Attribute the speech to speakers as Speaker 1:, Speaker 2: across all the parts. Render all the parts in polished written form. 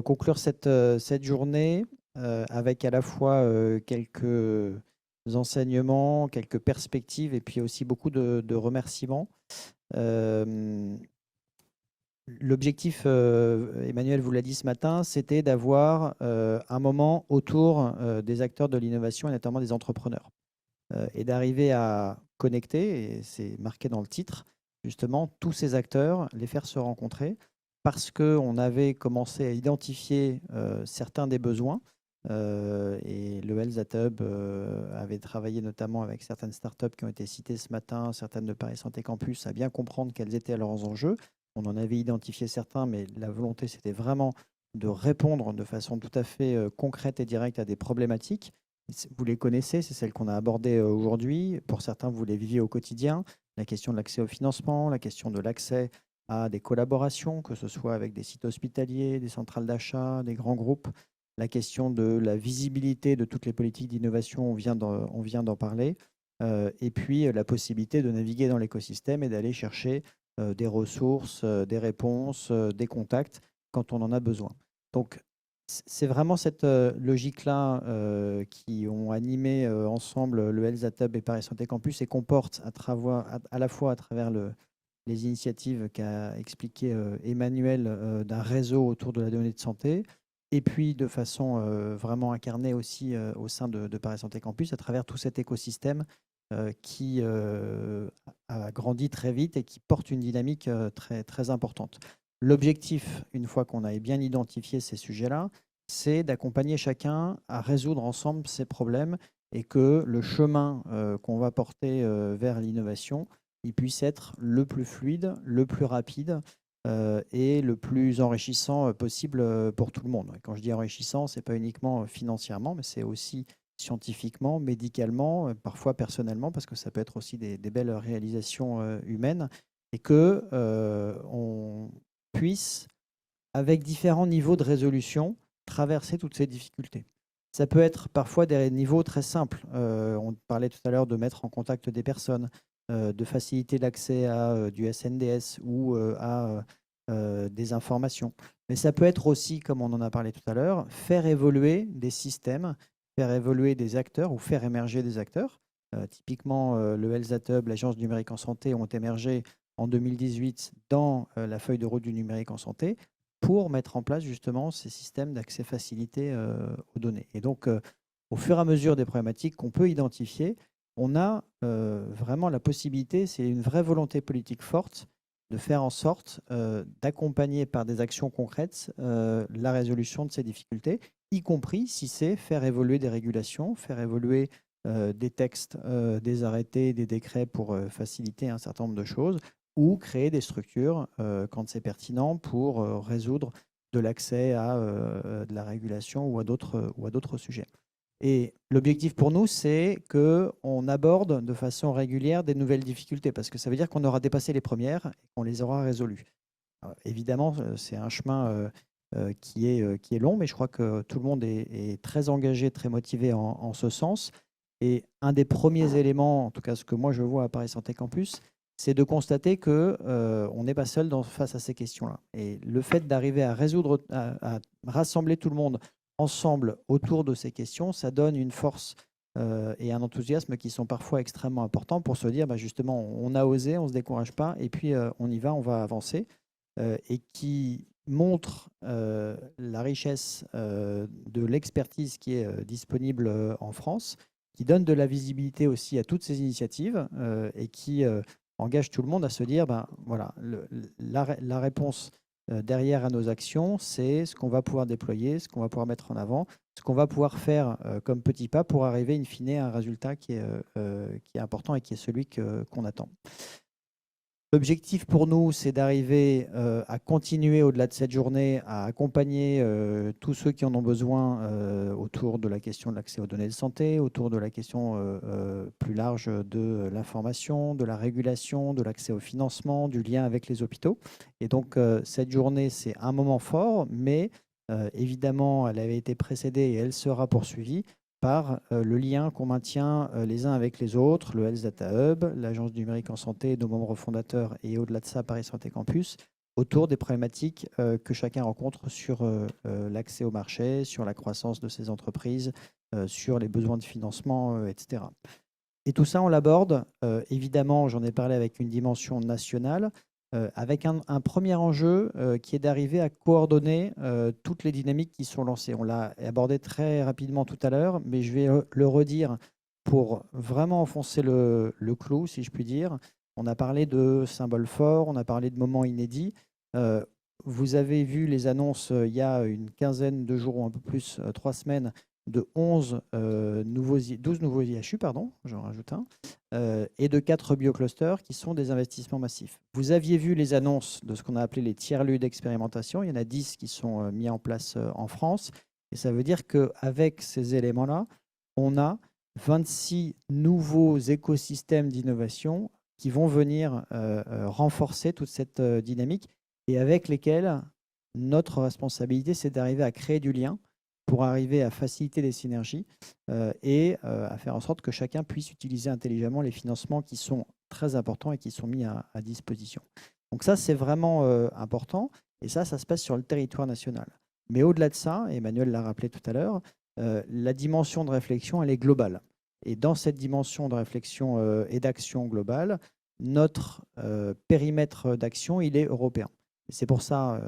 Speaker 1: conclure cette journée avec à la fois quelques enseignements, quelques perspectives et puis aussi beaucoup de remerciements. Euh, L'objectif, Emmanuel vous l'a dit ce matin, c'était d'avoir un moment autour des acteurs de l'innovation et notamment des entrepreneurs et d'arriver à connecter, et c'est marqué dans le titre, justement, tous ces acteurs, les faire se rencontrer, parce qu'on avait commencé à identifier certains des besoins, et le Health Data Hub avait travaillé notamment avec certaines startups qui ont été citées ce matin, certaines de Paris Santé Campus, à bien comprendre quels étaient leurs enjeux. On en avait identifié certains, mais la volonté, c'était vraiment de répondre de façon tout à fait concrète et directe à des problématiques. Vous les connaissez, c'est celles qu'on a abordées aujourd'hui. Pour certains, vous les viviez au quotidien. La question de l'accès au financement, la question de l'accès à des collaborations, que ce soit avec des sites hospitaliers, des centrales d'achat, des grands groupes. La question de la visibilité de toutes les politiques d'innovation, on vient d'en parler. Et puis, la possibilité de naviguer dans l'écosystème et d'aller chercher des ressources, des réponses, des contacts quand on en a besoin. Donc, c'est vraiment cette logique-là qui ont animé ensemble le Health Data Hub et Paris Santé Campus et qu'on porte à la fois à travers les initiatives qu'a expliqué Emmanuel d'un réseau autour de la donnée de santé et puis de façon vraiment incarnée aussi au sein de Paris Santé Campus à travers tout cet écosystème qui a grandi très vite et qui porte une dynamique très, très importante. L'objectif, une fois qu'on a bien identifié ces sujets-là, c'est d'accompagner chacun à résoudre ensemble ces problèmes et que le chemin qu'on va porter vers l'innovation, il puisse être le plus fluide, le plus rapide et le plus enrichissant possible pour tout le monde. Et quand je dis enrichissant, ce n'est pas uniquement financièrement, mais c'est aussi scientifiquement, médicalement, parfois personnellement, parce que ça peut être aussi des belles réalisations humaines, et que on puisse, avec différents niveaux de résolution, traverser toutes ces difficultés. Ça peut être parfois des niveaux très simples. On parlait tout à l'heure de mettre en contact des personnes, de faciliter l'accès à du SNDS ou à des informations. Mais ça peut être aussi, comme on en a parlé tout à l'heure, faire évoluer des systèmes, faire évoluer des acteurs ou faire émerger des acteurs. Typiquement, le Health Data Hub, l'Agence du numérique en santé ont émergé en 2018 dans la feuille de route du numérique en santé pour mettre en place justement ces systèmes d'accès facilité aux données. Et donc, au fur et à mesure des problématiques qu'on peut identifier, on a vraiment la possibilité, c'est une vraie volonté politique forte, de faire en sorte d'accompagner par des actions concrètes la résolution de ces difficultés, y compris si c'est faire évoluer des régulations, faire évoluer des textes, des arrêtés, des décrets pour faciliter un certain nombre de choses, ou créer des structures quand c'est pertinent pour résoudre de l'accès à de la régulation ou à d'autres sujets. Et l'objectif pour nous, c'est qu'on aborde de façon régulière des nouvelles difficultés, parce que ça veut dire qu'on aura dépassé les premières et qu'on les aura résolues. Alors, évidemment, c'est un chemin qui est long, mais je crois que tout le monde est très engagé, très motivé en ce sens. Et un des premiers éléments, en tout cas ce que moi je vois à Paris Santé Campus, c'est de constater qu'on n'est pas seul face à ces questions-là. Et le fait d'arriver à résoudre, à rassembler tout le monde ensemble autour de ces questions, ça donne une force et un enthousiasme qui sont parfois extrêmement importants pour se dire, bah, justement, on a osé, on ne se décourage pas, et puis on y va, on va avancer, et qui montre la richesse de l'expertise qui est disponible en France, qui donne de la visibilité aussi à toutes ces initiatives et qui engage tout le monde à se dire, ben, voilà, la réponse derrière à nos actions, c'est ce qu'on va pouvoir déployer, ce qu'on va pouvoir mettre en avant, ce qu'on va pouvoir faire comme petit pas pour arriver in fine à un résultat qui est important et qui est celui qu'on attend. L'objectif pour nous, c'est d'arriver à continuer au-delà de cette journée, à accompagner tous ceux qui en ont besoin autour de la question de l'accès aux données de santé, autour de la question plus large de l'information, de la régulation, de l'accès au financement, du lien avec les hôpitaux. Et donc, cette journée, c'est un moment fort, mais évidemment, elle avait été précédée et elle sera poursuivie par le lien qu'on maintient les uns avec les autres, le Health Data Hub, l'Agence du numérique en santé, nos membres fondateurs et au-delà de ça, Paris Santé Campus, autour des problématiques que chacun rencontre sur l'accès au marché, sur la croissance de ses entreprises, sur les besoins de financement, etc. Et tout ça, on l'aborde, évidemment, j'en ai parlé avec une dimension nationale, avec un premier enjeu qui est d'arriver à coordonner toutes les dynamiques qui sont lancées. On l'a abordé très rapidement tout à l'heure, mais je vais le redire pour vraiment enfoncer le clou, si je puis dire. On a parlé de symboles forts, on a parlé de moments inédits. Euh, Vous avez vu les annonces il y a une quinzaine de jours ou un peu plus, 3 semaines, de 12 nouveaux IHU, pardon, j'en rajoute un, et de 4 bioclusters qui sont des investissements massifs. Vous aviez vu les annonces de ce qu'on a appelé les tiers-lieux d'expérimentation. Il y en a 10 qui sont mis en place en France. Et ça veut dire qu'avec ces éléments-là, on a 26 nouveaux écosystèmes d'innovation qui vont venir renforcer toute cette dynamique et avec lesquels notre responsabilité, c'est d'arriver à créer du lien pour arriver à faciliter les synergies et à faire en sorte que chacun puisse utiliser intelligemment les financements qui sont très importants et qui sont mis à disposition. Donc ça, c'est vraiment important et ça se passe sur le territoire national. Mais au-delà de ça, Emmanuel l'a rappelé tout à l'heure, la dimension de réflexion, elle est globale. Et dans cette dimension de réflexion et d'action globale, notre périmètre d'action, il est européen. C'est pour ça,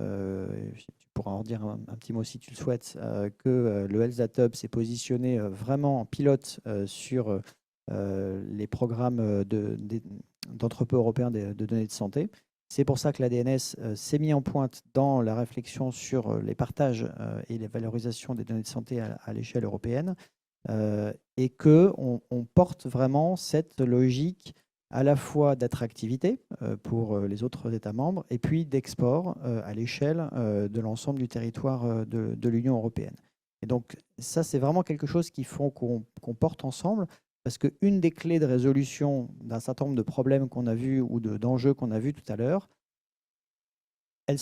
Speaker 1: tu pourras en dire un petit mot si tu le souhaites, que le Health Data Hub s'est positionné vraiment en pilote sur les programmes d'entrepôt européens de données de santé. C'est pour ça que l'ADNS s'est mis en pointe dans la réflexion sur les partages et les valorisations des données de santé à l'échelle européenne et qu'on porte vraiment cette logique à la fois d'attractivité pour les autres États membres et puis d'export à l'échelle de l'ensemble du territoire de l'Union européenne. Et donc ça, c'est vraiment quelque chose qu'il faut qu'on porte ensemble parce qu'une des clés de résolution d'un certain nombre de problèmes qu'on a vus ou d'enjeux qu'on a vus tout à l'heure, elle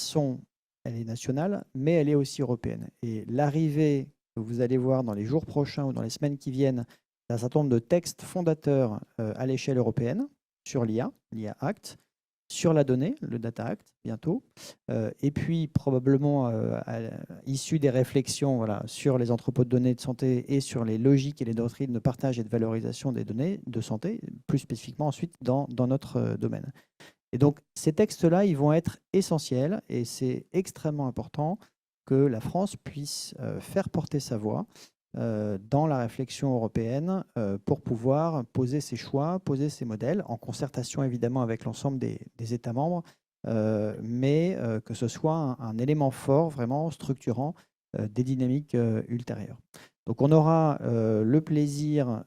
Speaker 1: est nationale, mais elle est aussi européenne. Et l'arrivée que vous allez voir dans les jours prochains ou dans les semaines qui viennent d'un certain nombre de textes fondateurs à l'échelle européenne, sur l'IA Act, sur la donnée, le Data Act, bientôt, et puis probablement issu des réflexions sur les entrepôts de données de santé et sur les logiques et les doctrines de partage et de valorisation des données de santé, plus spécifiquement ensuite dans notre domaine. Et donc, ces textes-là, ils vont être essentiels et c'est extrêmement important que la France puisse faire porter sa voix dans la réflexion européenne pour pouvoir poser ses choix, poser ses modèles, en concertation évidemment avec l'ensemble des États membres, mais que ce soit un élément fort, vraiment structurant des dynamiques ultérieures. Donc on aura le plaisir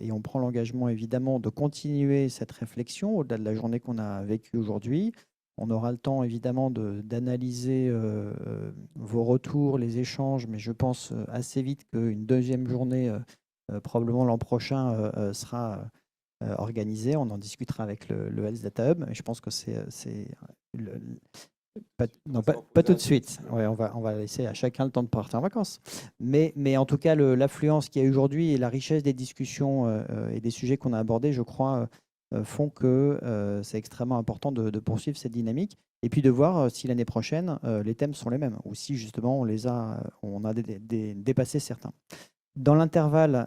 Speaker 1: et on prend l'engagement évidemment de continuer cette réflexion au-delà de la journée qu'on a vécue aujourd'hui. On aura le temps évidemment d'analyser vos retours, les échanges, mais je pense assez vite qu'une deuxième journée, probablement l'an prochain, sera organisée. On en discutera avec le Health Data Hub. Je pense que c'est pas tout de suite. Ouais, on va laisser à chacun le temps de partir en vacances. Mais en tout cas, l'affluence qu'il y a aujourd'hui et la richesse des discussions et des sujets qu'on a abordés, je crois, font que c'est extrêmement important de poursuivre cette dynamique et puis de voir si l'année prochaine, les thèmes sont les mêmes ou si justement on a dépassé certains. Dans l'intervalle,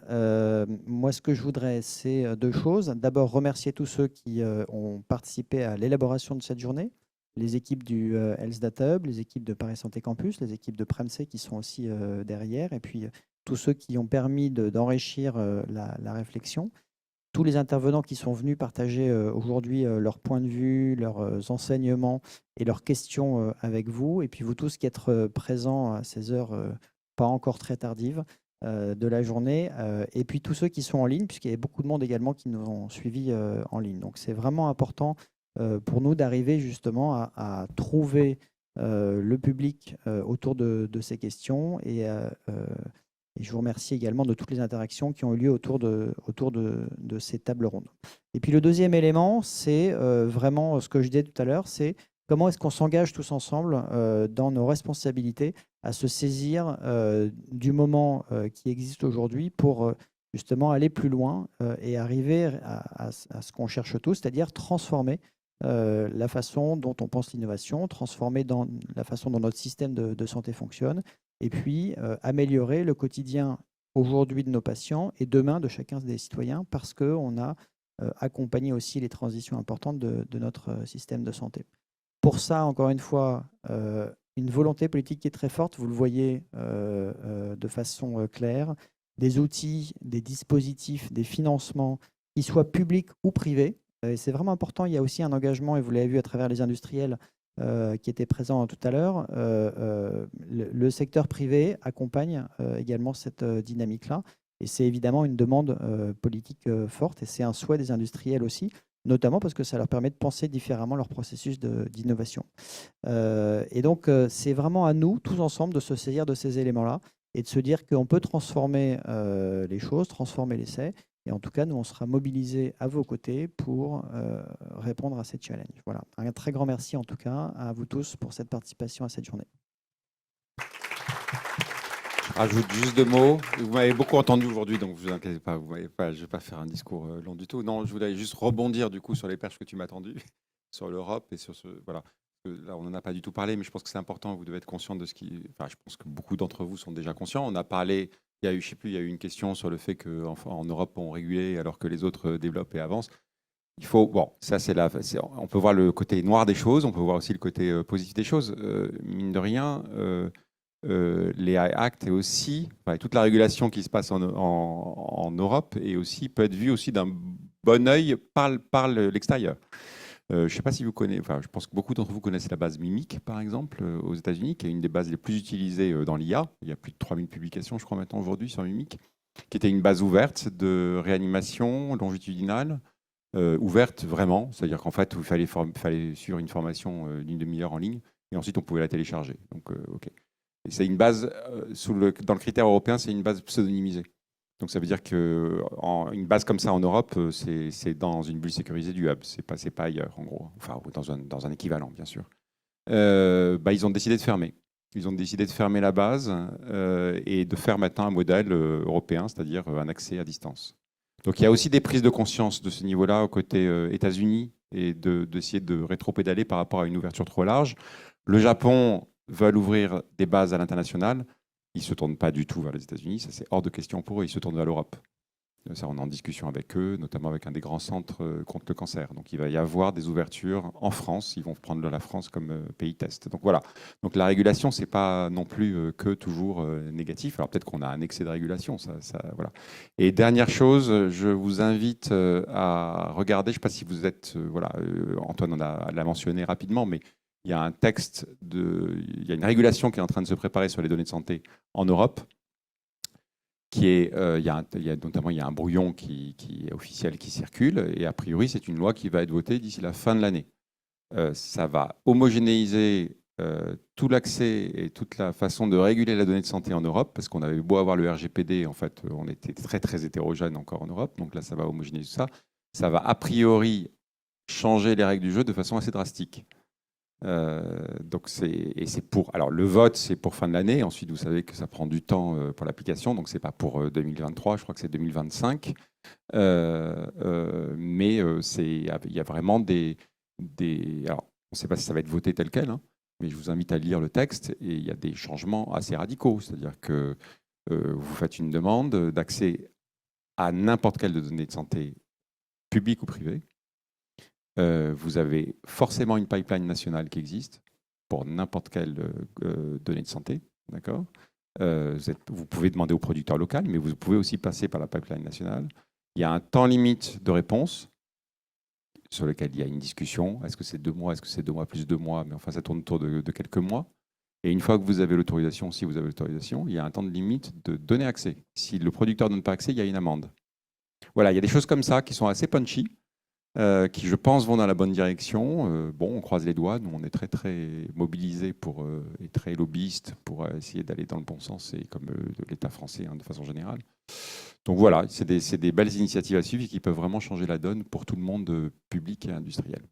Speaker 1: moi, ce que je voudrais, c'est deux choses. D'abord, remercier tous ceux qui ont participé à l'élaboration de cette journée, les équipes du Health Data Hub, les équipes de Paris Santé Campus, les équipes de Premse qui sont aussi derrière, et puis tous ceux qui ont permis d'enrichir la réflexion. Tous les intervenants qui sont venus partager aujourd'hui leur point de vue, leurs enseignements et leurs questions avec vous, et puis vous tous qui êtes présents à ces heures pas encore très tardives de la journée, et puis tous ceux qui sont en ligne, puisqu'il y a beaucoup de monde également qui nous ont suivis en ligne. Donc c'est vraiment important pour nous d'arriver justement à trouver le public autour de ces questions et je vous remercie également de toutes les interactions qui ont eu lieu autour de ces tables rondes. Et puis le deuxième élément, c'est vraiment ce que je disais tout à l'heure, c'est comment est-ce qu'on s'engage tous ensemble dans nos responsabilités à se saisir du moment qui existe aujourd'hui pour justement aller plus loin et arriver à ce qu'on cherche tous, c'est-à-dire transformer la façon dont on pense l'innovation, transformer dans la façon dont notre système de santé fonctionne, et puis améliorer le quotidien aujourd'hui de nos patients et demain de chacun des citoyens, parce qu'on a accompagné aussi les transitions importantes de notre système de santé. Pour ça, encore une fois, une volonté politique qui est très forte, vous le voyez de façon claire, des outils, des dispositifs, des financements, qu'ils soient publics ou privés. Et c'est vraiment important, il y a aussi un engagement, et vous l'avez vu à travers les industriels qui étaient présents tout à l'heure, le secteur privé accompagne également cette dynamique-là. Et c'est évidemment une demande politique forte, et c'est un souhait des industriels aussi, notamment parce que ça leur permet de penser différemment leur processus d'innovation. Et donc, c'est vraiment à nous, tous ensemble, de se saisir de ces éléments-là et de se dire qu'on peut transformer les choses, transformer l'essai. Et en tout cas, nous, on sera mobilisés à vos côtés pour répondre à ces challenges. Voilà. Un très grand merci, en tout cas, à vous tous pour cette participation à cette journée.
Speaker 2: Je rajoute juste 2 mots. Vous m'avez beaucoup entendu aujourd'hui, donc vous inquiétez pas, je ne vais pas faire un discours long du tout. Non, je voulais juste rebondir du coup sur les perches que tu m'as tendues, sur l'Europe et sur ce... Voilà. Là, on n'en a pas du tout parlé, mais je pense que c'est important. Vous devez être conscient de ce qui... Enfin, je pense que beaucoup d'entre vous sont déjà conscients. On a parlé, il y a eu, je sais plus, il y a eu une question sur le fait qu'en Europe, on régulait alors que les autres développent et avancent. Il faut... Bon, ça, on peut voir le côté noir des choses, on peut voir aussi le côté positif des choses. Mine de rien... les actes et aussi toute la régulation qui se passe en Europe et aussi peut être vue aussi d'un bon œil par l'extérieur. Je ne sais pas si vous connaissez, je pense que beaucoup d'entre vous connaissent la base Mimic, par exemple, aux États-Unis, qui est une des bases les plus utilisées dans l'IA. Il y a plus de 3000 publications, je crois, maintenant aujourd'hui sur Mimic, qui était une base ouverte de réanimation longitudinale, ouverte vraiment, c'est-à-dire qu'en fait, il fallait suivre une formation d'une demi-heure en ligne, et ensuite on pouvait la télécharger. Donc, OK. Et c'est une base, dans le critère européen, c'est une base pseudonymisée. Donc ça veut dire qu'une base comme ça en Europe, c'est dans une bulle sécurisée du hub, c'est pas ailleurs en gros, enfin dans un équivalent bien sûr. Ils ont décidé de fermer. Ils ont décidé de fermer la base et de faire maintenant un modèle européen, c'est-à-dire un accès à distance. Donc il y a aussi des prises de conscience de ce niveau-là au côté États-Unis et d'essayer de rétro-pédaler par rapport à une ouverture trop large. Le Japon veulent ouvrir des bases à l'international, ils ne se tournent pas du tout vers les États-Unis, ça c'est hors de question pour eux, ils se tournent vers l'Europe. Ça, on est en discussion avec eux, notamment avec un des grands centres contre le cancer. Donc il va y avoir des ouvertures en France, ils vont prendre la France comme pays test. Donc voilà. Donc la régulation, ce n'est pas non plus que toujours négatif. Alors peut-être qu'on a un excès de régulation, voilà. Et dernière chose, je vous invite à regarder, je ne sais pas si vous êtes, Antoine l'a mentionné rapidement, mais il y a un texte, il y a une régulation qui est en train de se préparer sur les données de santé en Europe, il y a un brouillon qui est officiel qui circule, et a priori, c'est une loi qui va être votée d'ici la fin de l'année. Ça va homogénéiser tout l'accès et toute la façon de réguler la donnée de santé en Europe, parce qu'on avait beau avoir le RGPD, en fait, on était très, très hétérogène encore en Europe, donc là, ça va homogénéiser ça. Ça va a priori changer les règles du jeu de façon assez drastique. Alors le vote c'est pour fin de l'année, ensuite vous savez que ça prend du temps pour l'application, donc c'est pas pour 2023, je crois que c'est 2025, mais il y a vraiment alors on ne sait pas si ça va être voté tel quel, hein, mais je vous invite à lire le texte, et il y a des changements assez radicaux, c'est-à-dire que vous faites une demande d'accès à n'importe quelle donnée de santé, publique ou privée. Vous avez forcément une pipeline nationale qui existe pour n'importe quelle donnée de santé. D'accord ? Vous pouvez demander au producteur local, mais vous pouvez aussi passer par la pipeline nationale. Il y a un temps limite de réponse sur lequel il y a une discussion. Est-ce que c'est 2 mois ? Est-ce que c'est 2 mois plus 2 mois ? Mais enfin, ça tourne autour de quelques mois. Et une fois que vous avez l'autorisation, si vous avez l'autorisation, il y a un temps de limite de donner accès. Si le producteur ne donne pas accès, il y a une amende. Voilà, il y a des choses comme ça qui sont assez punchy. Qui, je pense, vont dans la bonne direction. On croise les doigts. Nous, on est très, très mobilisés et très lobbyistes pour essayer d'aller dans le bon sens, et comme l'État français, de façon générale. Donc voilà, c'est des belles initiatives à suivre qui peuvent vraiment changer la donne pour tout le monde, public et industriel.